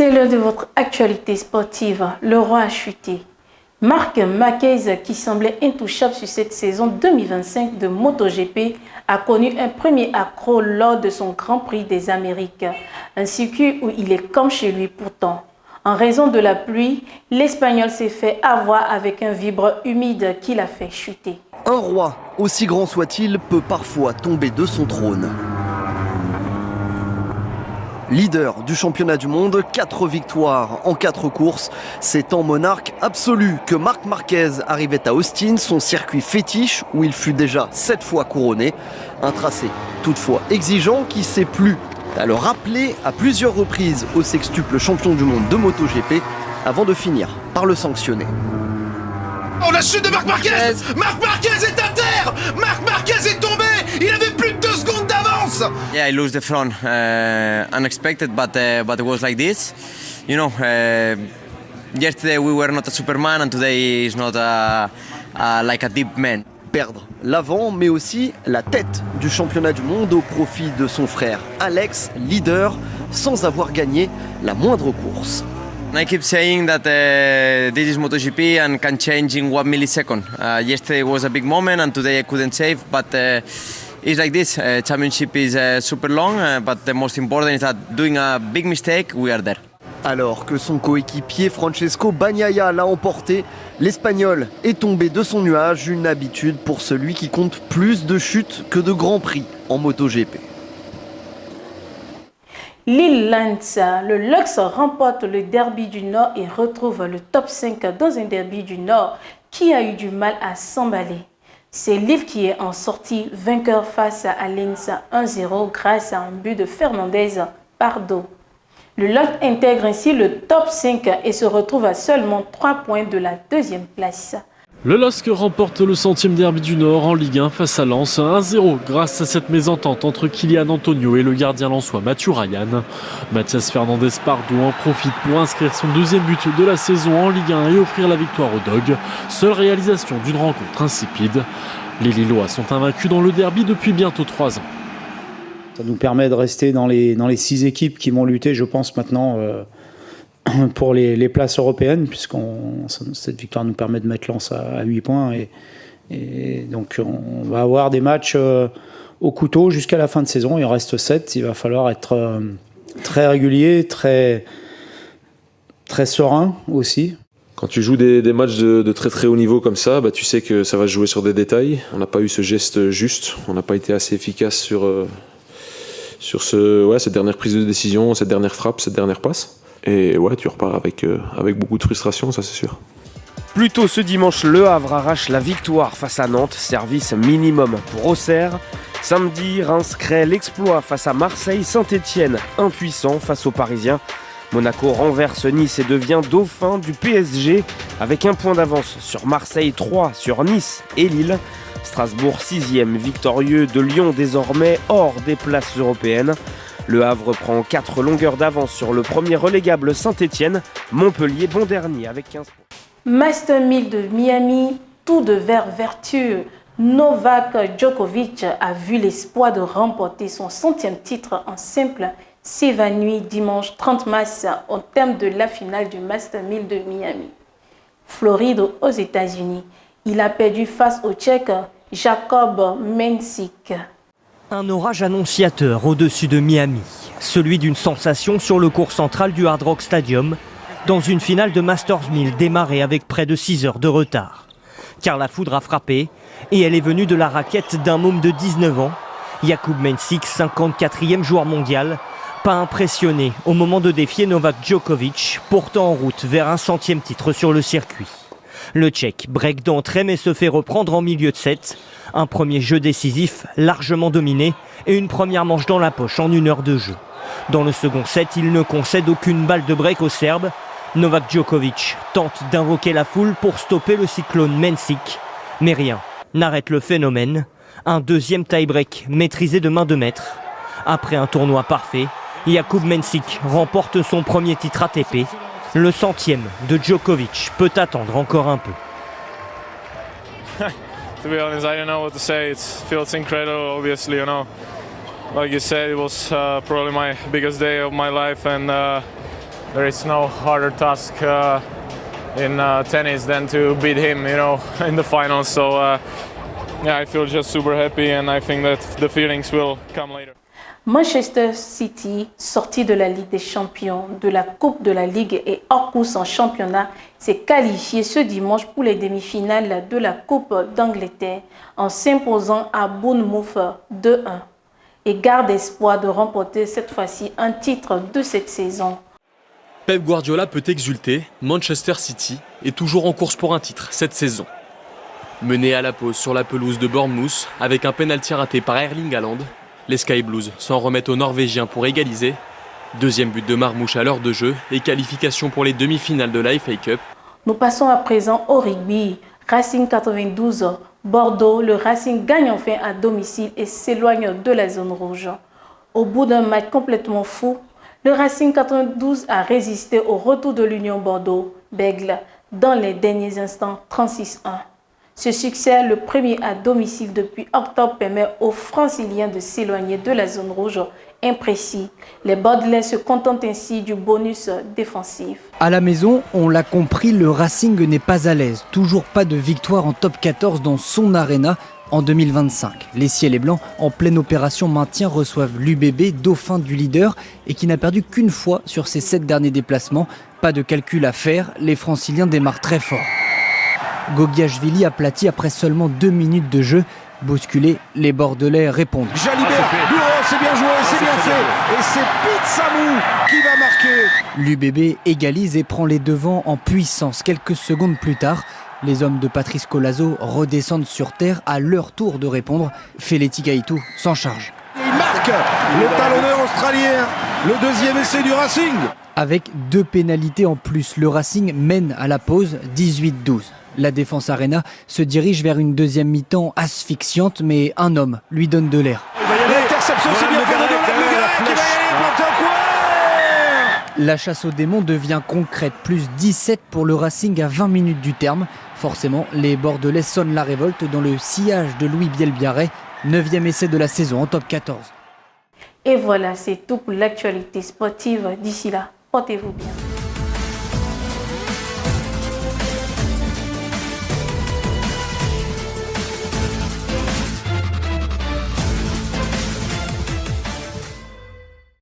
C'est l'heure de votre actualité sportive. Le roi a chuté. Marc Marquez, qui semblait intouchable sur cette saison 2025 de MotoGP, a connu un premier accroc lors de son Grand Prix des Amériques, un circuit où il est comme chez lui pourtant. En raison de la pluie, l'Espagnol s'est fait avoir avec un vibre humide qui l'a fait chuter. Un roi, aussi grand soit-il, peut parfois tomber de son trône. Leader du championnat du monde, 4 victoires en 4 courses. C'est en monarque absolu que Marc Marquez arrivait à Austin, son circuit fétiche où il fut déjà 7 fois couronné. Un tracé toutefois exigeant qui s'est plu à le rappeler à plusieurs reprises au sextuple champion du monde de MotoGP avant de finir par le sanctionner. Oh, la chute de Marc Marquez! Marc Marquez est à terre! Marc Marquez est tombé! Il avait plus de 2 secondes d'avance! Yeah, I lose the front. Unexpected, but it was like this. You know, yesterday we were not a Superman and today is not like a deep man. Perdre l'avant, mais aussi la tête du championnat du monde au profit de son frère Alex, leader, sans avoir gagné la moindre course. I keep saying that this is MotoGP and can change in 1 millisecond. Yesterday was a big moment and today I couldn't save, but it's like this. Championship is super long, but the most important is that doing a big mistake, we are there. Alors que son coéquipier Francesco Bagnaia l'a emporté, l'Espagnol est tombé de son nuage, une habitude pour celui qui compte plus de chutes que de grands prix en MotoGP. Lil Lance, le Lux remporte le Derby du Nord et retrouve le top 5 dans un Derby du Nord qui a eu du mal à s'emballer. C'est Lille qui est en sortie vainqueur face à Linz 1-0 grâce à un but de Fernandez Pardo. Le Lux intègre ainsi le top 5 et se retrouve à seulement 3 points de la deuxième place. Le LOSC remporte le 100e derby du Nord en Ligue 1 face à Lens 1-0 grâce à cette mésentente entre Kylian Antonio et le gardien lensois Mathieu Ryan. Mathias Fernandez Pardo en profite pour inscrire son 2e but de la saison en Ligue 1 et offrir la victoire aux Dogs. Seule réalisation d'une rencontre insipide. Les Lillois sont invaincus dans le derby depuis bientôt 3 ans. Ça nous permet de rester dans les 6 équipes qui vont lutter, je pense, maintenant pour les places européennes, cette victoire nous permet de mettre Lens à 8 points. Et donc on va avoir des matchs au couteau jusqu'à la fin de saison. Il en reste 7. Il va falloir être très régulier, très, très serein aussi. Quand tu joues des matchs de très très haut niveau comme ça, tu sais que ça va se jouer sur des détails. On n'a pas eu ce geste juste. On n'a pas été assez efficace sur cette dernière prise de décision, cette dernière frappe, cette dernière passe. Et ouais, tu repars avec beaucoup de frustration, ça c'est sûr. Plus tôt ce dimanche, Le Havre arrache la victoire face à Nantes, service minimum pour Auxerre. Samedi, Reims crée l'exploit face à Marseille, Saint-Etienne impuissant face aux Parisiens. Monaco renverse Nice et devient dauphin du PSG avec 1 point d'avance sur Marseille, 3 sur Nice et Lille. Strasbourg 6e, victorieux de Lyon désormais hors des places européennes. Le Havre prend 4 longueurs d'avance sur le premier relégable Saint-Etienne. Montpellier bon dernier avec 15 points. Master 1000 de Miami, tout de vertu. Novak Djokovic a vu l'espoir de remporter son 100e titre en simple s'évanouir dimanche 30 mars au terme de la finale du Master 1000 de Miami, Floride aux États-Unis. Il a perdu face au Tchèque Jakub Mensik. Un orage annonciateur au-dessus de Miami, celui d'une sensation sur le court central du Hard Rock Stadium, dans une finale de Masters 1000 démarrée avec près de 6 heures de retard. Car la foudre a frappé, et elle est venue de la raquette d'un môme de 19 ans, Jakub Mensik, 54e joueur mondial, pas impressionné au moment de défier Novak Djokovic, pourtant en route vers un 100e titre sur le circuit. Le Tchèque break d'entrée mais se fait reprendre en milieu de set. Un premier jeu décisif largement dominé et une première manche dans la poche en 1 heure de jeu. Dans le second set, il ne concède aucune balle de break aux Serbes. Novak Djokovic tente d'invoquer la foule pour stopper le cyclone Mensik. Mais rien n'arrête le phénomène. Un 2e tie-break maîtrisé de main de maître. Après un tournoi parfait, Jakub Mensik remporte son premier titre ATP. Le 100e de Djokovic peut attendre encore un peu. To be honest, I don't know what to say. It feels incredible, obviously, you know. Like you said, it was probably my biggest day of my life, and there is no harder task in tennis than to beat him, you know, in the finals. So yeah, I feel just super happy, and I think that the feelings will come later. Manchester City, sorti de la Ligue des Champions, de la Coupe de la Ligue et hors course en championnat, s'est qualifié ce dimanche pour les demi-finales de la Coupe d'Angleterre en s'imposant à Bournemouth 2-1 et garde espoir de remporter cette fois-ci un titre de cette saison. Pep Guardiola peut exulter, Manchester City est toujours en course pour un titre cette saison. Mené à la pause sur la pelouse de Bournemouth avec un pénalty raté par Erling Haaland, les Sky Blues s'en remettent aux Norvégiens pour égaliser. Deuxième but de Marmouche à l'heure de jeu et qualification pour les demi-finales de la FA Cup. Nous passons à présent au rugby. Racing 92, Bordeaux, le Racing gagne enfin à domicile et s'éloigne de la zone rouge. Au bout d'un match complètement fou, le Racing 92 a résisté au retour de l'Union Bordeaux-Bègles dans les derniers instants 36-1. Ce succès, le premier à domicile depuis octobre, permet aux Franciliens de s'éloigner de la zone rouge imprécis. Les Bordelais se contentent ainsi du bonus défensif. À la maison, on l'a compris, le Racing n'est pas à l'aise. Toujours pas de victoire en top 14 dans son arena en 2025. Les Ciels et Blancs, en pleine opération maintien, reçoivent l'UBB, dauphin du leader, et qui n'a perdu qu'une fois sur ses 7 derniers déplacements. Pas de calcul à faire, les Franciliens démarrent très fort. Gogiashvili aplati après seulement 2 minutes de jeu. Bousculés, les Bordelais répondent. Jalibert, c'est bien joué, c'est bien fait. Et c'est Pete Samou qui va marquer. L'UBB égalise et prend les devants en puissance. Quelques secondes plus tard, les hommes de Patrice Colazo redescendent sur terre à leur tour de répondre. Feleti Kaitou s'en charge. Il marque le talonneur australien, le deuxième essai du Racing. Avec 2 pénalités en plus, le Racing mène à la pause 18-12. La Défense Arena se dirige vers une deuxième mi-temps asphyxiante, mais un homme lui donne de l'air. L'interception, c'est bien fait de Le Grec qui va y aller planter un coin. La chasse aux démons devient concrète, plus 17 pour le Racing à 20 minutes du terme. Forcément, les Bordelais sonnent la révolte dans le sillage de Louis Bielbiarré, 9e essai de la saison en top 14. Et voilà, c'est tout pour l'actualité sportive. D'ici là, portez-vous bien.